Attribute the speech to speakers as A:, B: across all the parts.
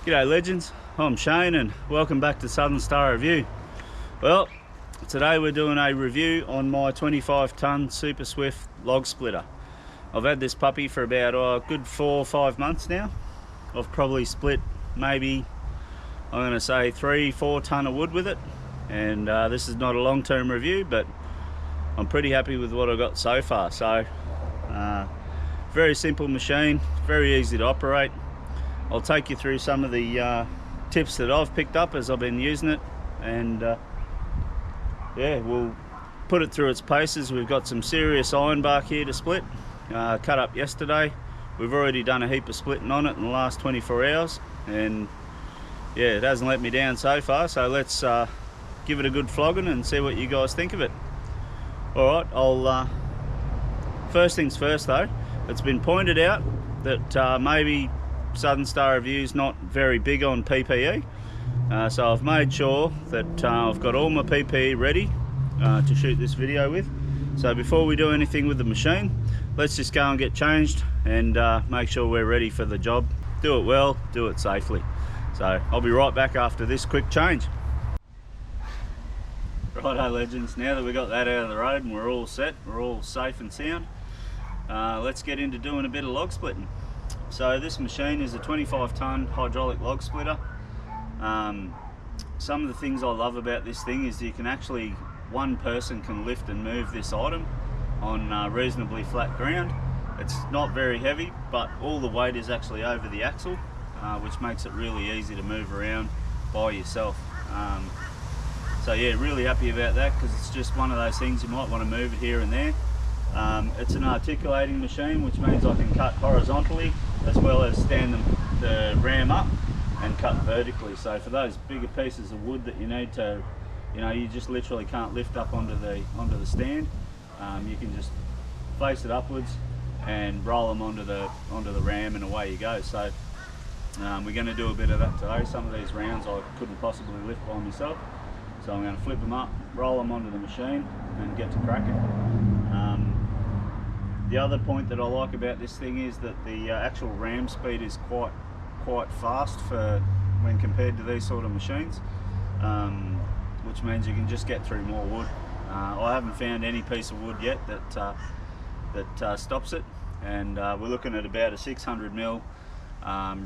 A: G'day legends, I'm Shane and welcome back to Southern Star Review. Well, today we're doing a review on my 25-ton SupaSwift log splitter. I've had this puppy for about a good 4 or 5 months now. I've probably split maybe, I'm going to say 3-4 ton of wood with it, and this is not a long-term review, but I'm pretty happy with what I got so far. So very simple machine, very easy to operate. I'll take you through some of the tips that I've picked up as I've been using it, and yeah, we'll put it through its paces. We've got some serious ironbark here to split, cut up yesterday. We've already done a heap of splitting on it in the last 24 hours, and yeah, it hasn't let me down so far. So let's give it a good flogging and see what you guys think of it. Alright, I'll first things first though, it's been pointed out that maybe Southern Star Review's not very big on PPE, so I've made sure that I've got all my PPE ready to shoot this video with. So before we do anything with the machine, let's just go and get changed and make sure we're ready for the job. Do it well, do it safely. So I'll be right back after this quick change. Righto legends, now that we got that out of the road and we're all set, we're all safe and sound, let's get into doing a bit of log splitting. So this machine is a 25-ton hydraulic log splitter. Some of the things I love about this thing is you can actually, one person can lift and move this item on reasonably flat ground. It's not very heavy, but all the weight is actually over the axle, which makes it really easy to move around by yourself. So yeah, really happy about that, because it's just one of those things you might want to move it here and there. It's an articulating machine, which means I can cut horizontally as well as stand the ram up and cut vertically. So for those bigger pieces of wood that you need to, you just literally can't lift up onto the stand, you can just face it upwards and roll them onto the ram, and away you go. So we're going to do a bit of that today. Some of these rounds I couldn't possibly lift by myself, so I'm going to flip them up, roll them onto the machine and get to cracking. The other point that I like about this thing is that the actual ram speed is quite fast for when compared to these sort of machines, which means you can just get through more wood. I haven't found any piece of wood yet that stops it, and we're looking at about a 600mm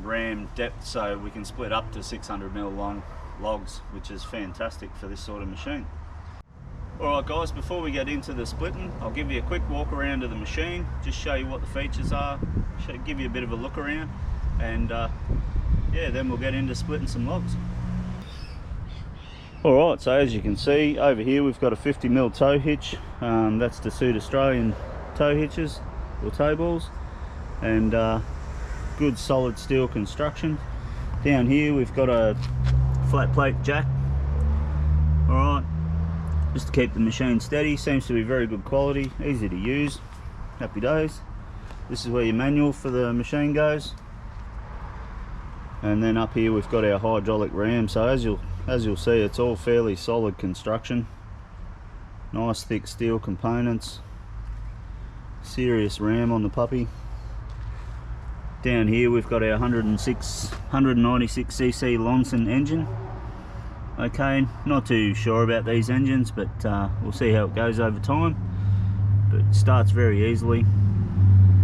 A: ram depth, so we can split up to 600mm long logs, which is fantastic for this sort of machine. Alright guys, before we get into the splitting, I'll give you a quick walk around of the machine, just show you what the features are, give you a bit of a look around, and yeah, then we'll get into splitting some logs. Alright, so as you can see over here we've got a 50mm tow hitch. That's to suit Australian tow hitches or tow balls, and good solid steel construction. Down here we've got a flat plate jack. Alright, just to keep the machine steady. Seems to be very good quality, easy to use, happy days. This is where your manual for the machine goes, and then up here we've got our hydraulic ram. So as you'll see, it's all fairly solid construction, nice thick steel components, serious ram on the puppy. Down here we've got our 196cc Lonson engine. Okay, not too sure about these engines, but we'll see how it goes over time. But it starts very easily,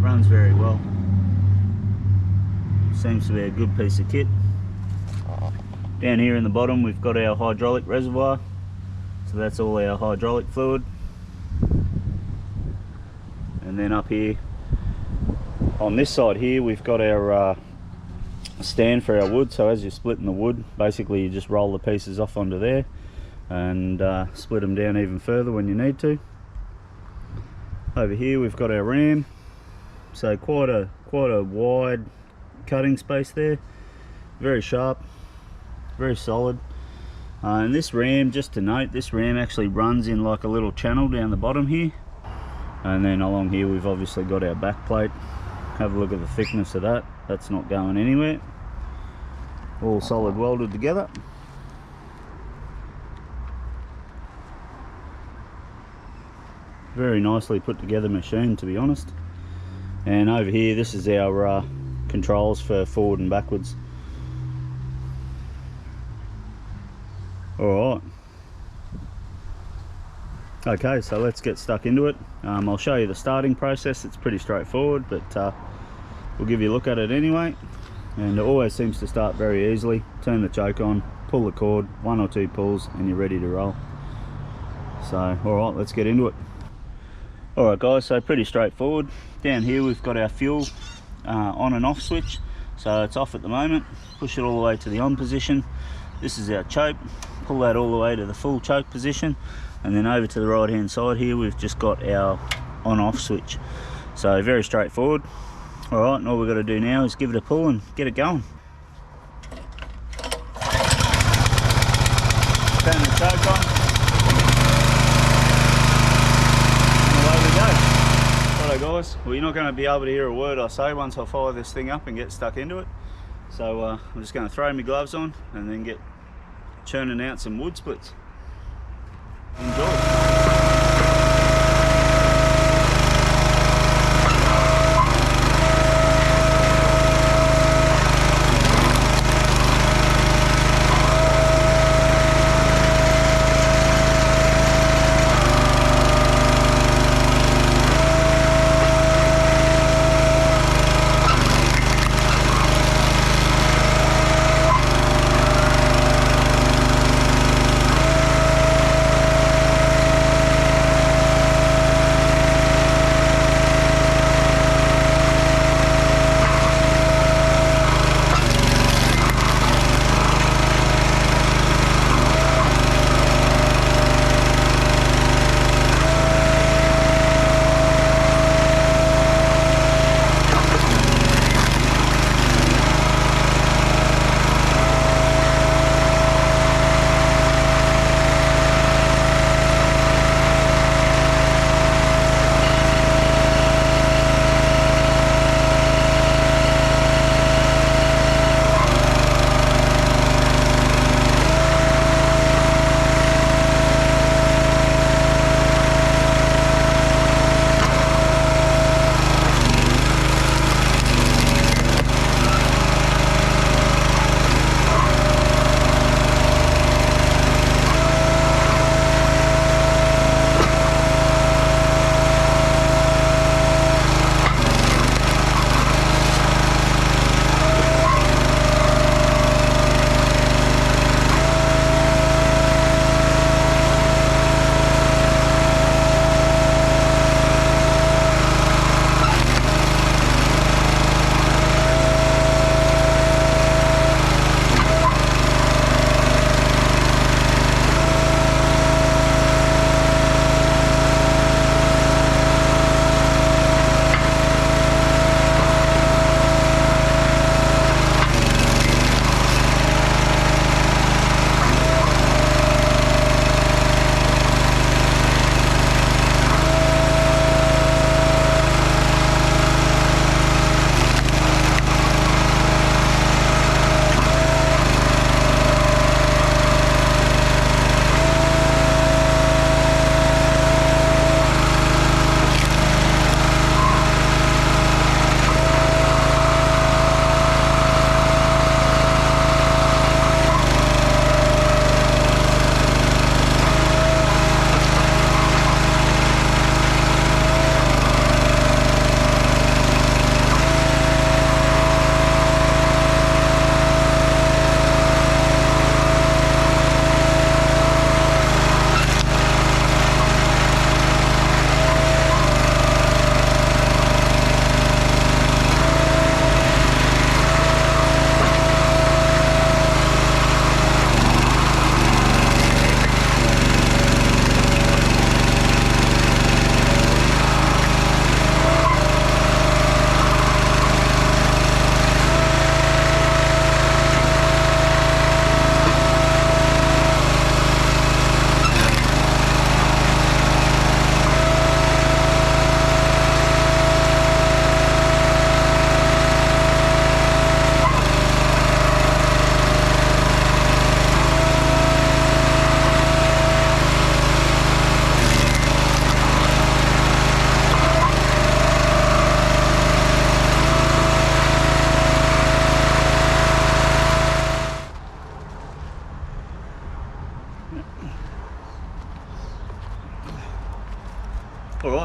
A: runs very well. Seems to be a good piece of kit. Down here in the bottom we've got our hydraulic reservoir, so that's all our hydraulic fluid. And then up here on this side here we've got our stand for our wood. So as you're splitting the wood, basically you just roll the pieces off onto there and split them down even further when you need to. Over here we've got our ram, so quite a wide cutting space there, very sharp, very solid. And this ram, just to note, this ram actually runs in like a little channel down the bottom here, and then along here we've obviously got our back plate. Have a look at the thickness of that, that's not going anywhere, all solid welded together. Very nicely put together machine, to be honest. And over here, this is our controls for forward and backwards. All right. Okay, so let's get stuck into it. I'll show you the starting process. It's pretty straightforward, but we'll give you a look at it anyway. And it always seems to start very easily. Turn the choke on, pull the cord, 1 or 2 pulls, and you're ready to roll. So, all right, let's get into it. All right, guys, so pretty straightforward. Down here we've got our fuel on and off switch. So it's off at the moment. Push it all the way to the on position. This is our choke. Pull that all the way to the full choke position. And then over to the right hand side here, we've just got our on off switch. So very straightforward. All right, and all we've got to do now is give it a pull and get it going. Turn the choke on. And away we go. Righto guys, well, you're not going to be able to hear a word I say once I fire this thing up and get stuck into it. So I'm just going to throw my gloves on and then get churning out some wood splits. Enjoy.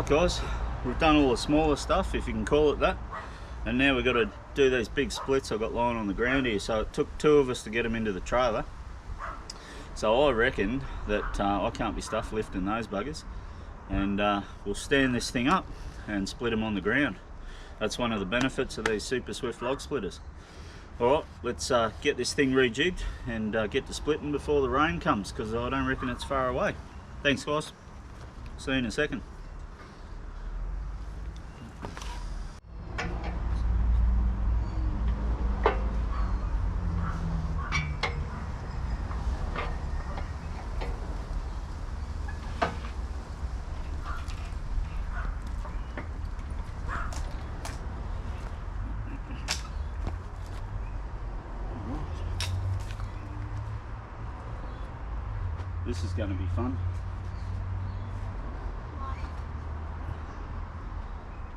A: Alright guys, we've done all the smaller stuff, if you can call it that, and now we've got to do these big splits I've got lying on the ground here. So it took 2 of us to get them into the trailer, so I reckon that I can't be stuffed lifting those buggers, and we'll stand this thing up and split them on the ground. That's one of the benefits of these SupaSwift log splitters. Alright, let's get this thing rejigged and get to splitting before the rain comes, because I don't reckon it's far away. Thanks guys, see you in a second. This is going to be fun.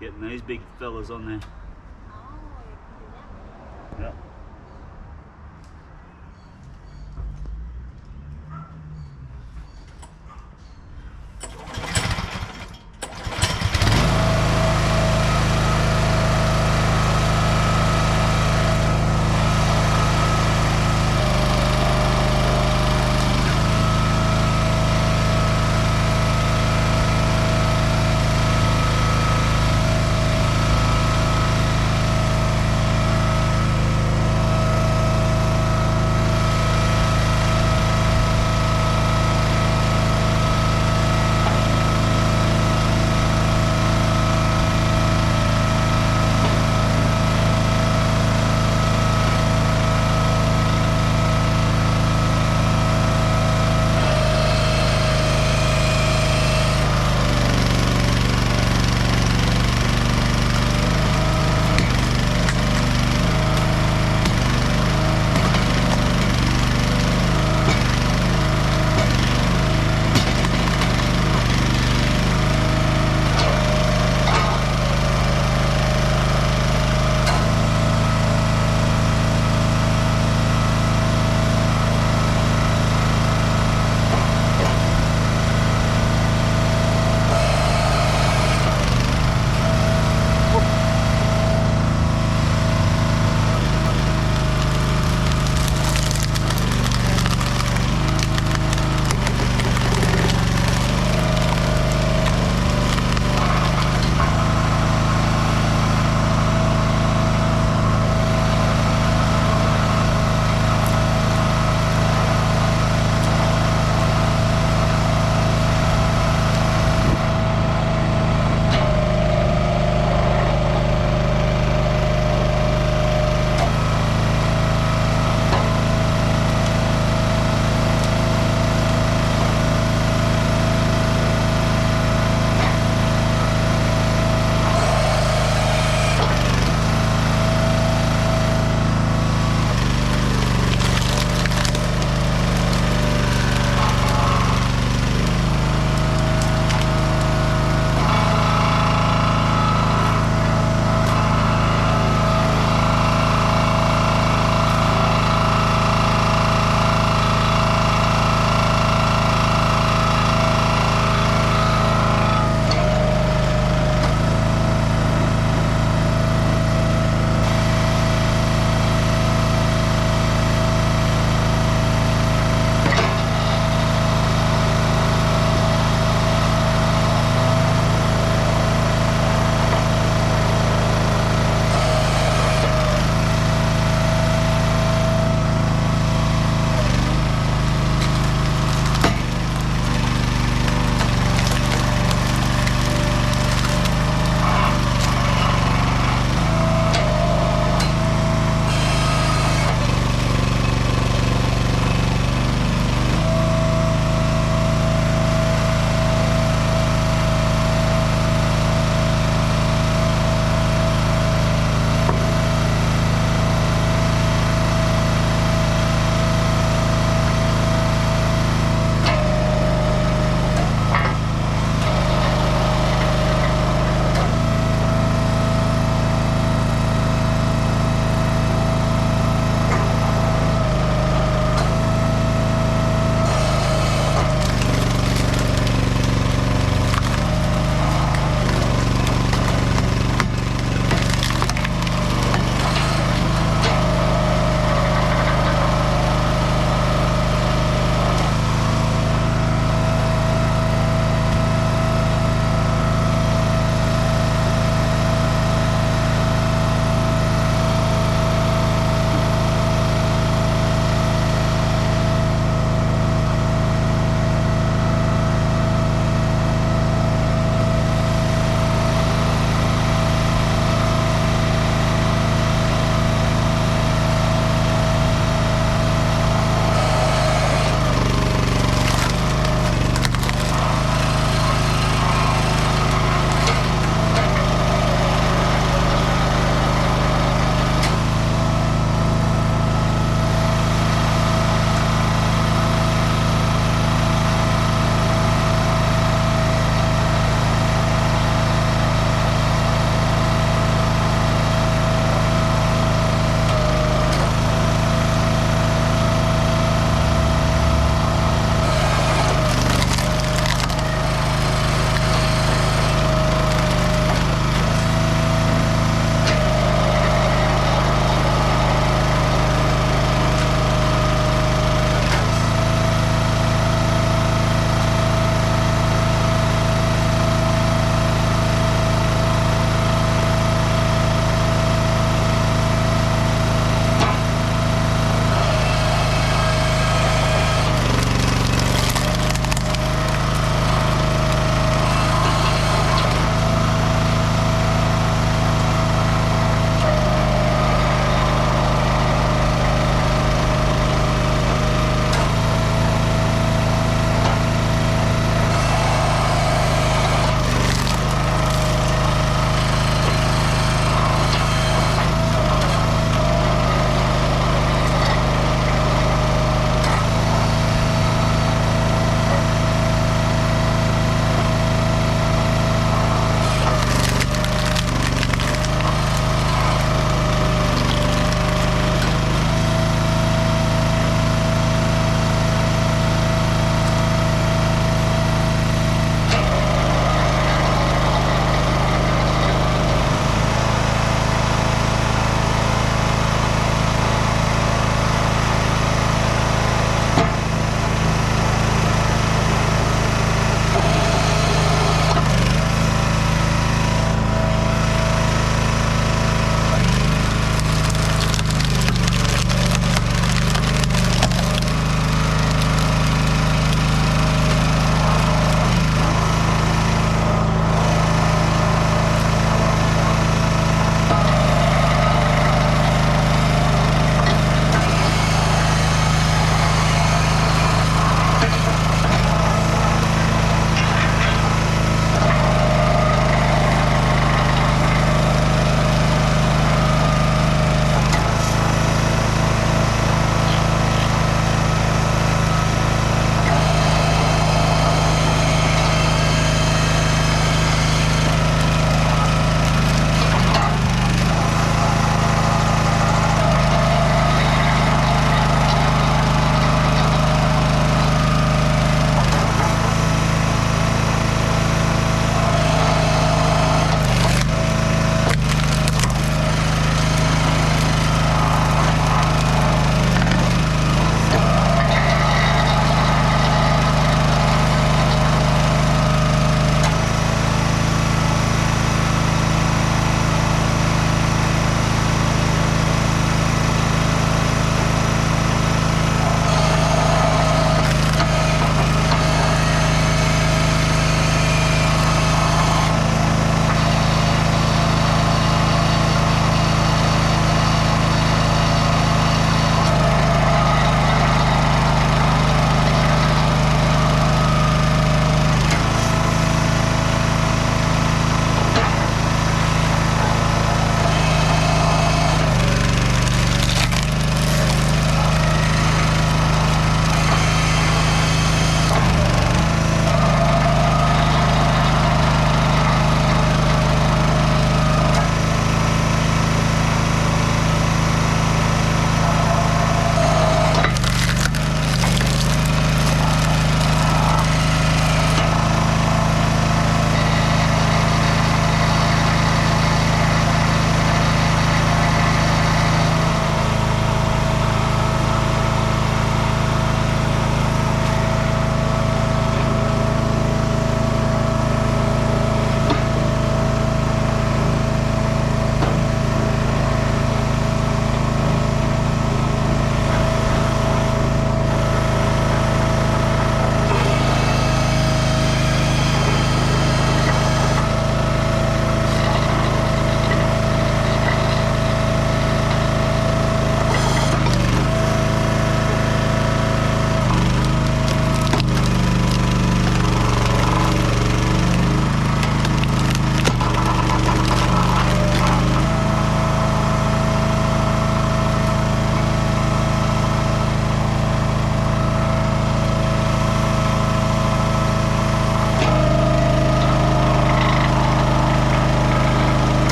A: Getting these big fellas on there. Yep.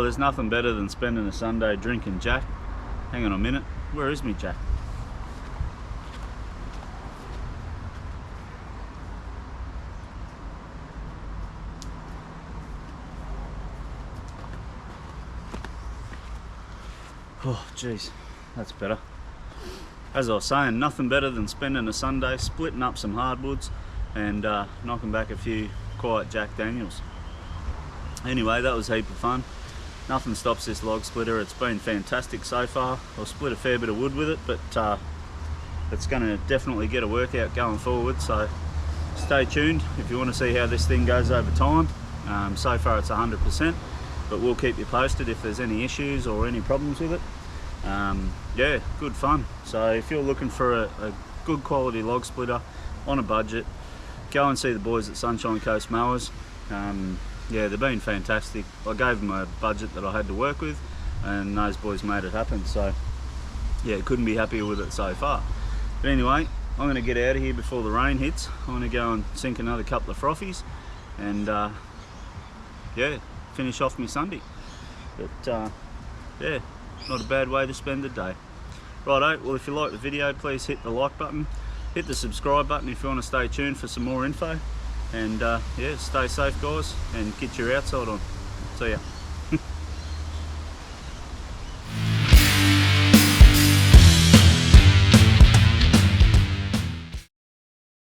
A: there's nothing better than spending a Sunday drinking Jack. Hang on a minute, where is me Jack? Oh jeez, that's better. As I was saying, nothing better than spending a Sunday splitting up some hardwoods and knocking back a few quiet Jack Daniels. Anyway, that was a heap of fun. Nothing stops this log splitter. It's been fantastic so far. I'll split a fair bit of wood with it, but it's going to definitely get a workout going forward, so stay tuned if you want to see how this thing goes over time. So far it's 100%, but we'll keep you posted if there's any issues or any problems with it. Yeah, good fun. So if you're looking for a good quality log splitter on a budget, go and see the boys at Sunshine Coast Mowers. Yeah, they've been fantastic. I gave them a budget that I had to work with, and those boys made it happen. So yeah, couldn't be happier with it so far. But anyway, I'm going to get out of here before the rain hits. I'm going to go and sink another couple of frothies and yeah, finish off my Sunday. But yeah, not a bad way to spend the day. Righto, well if you like the video, please hit the like button, hit the subscribe button if you want to stay tuned for some more info, and yeah, stay safe guys and get your outside on. See ya.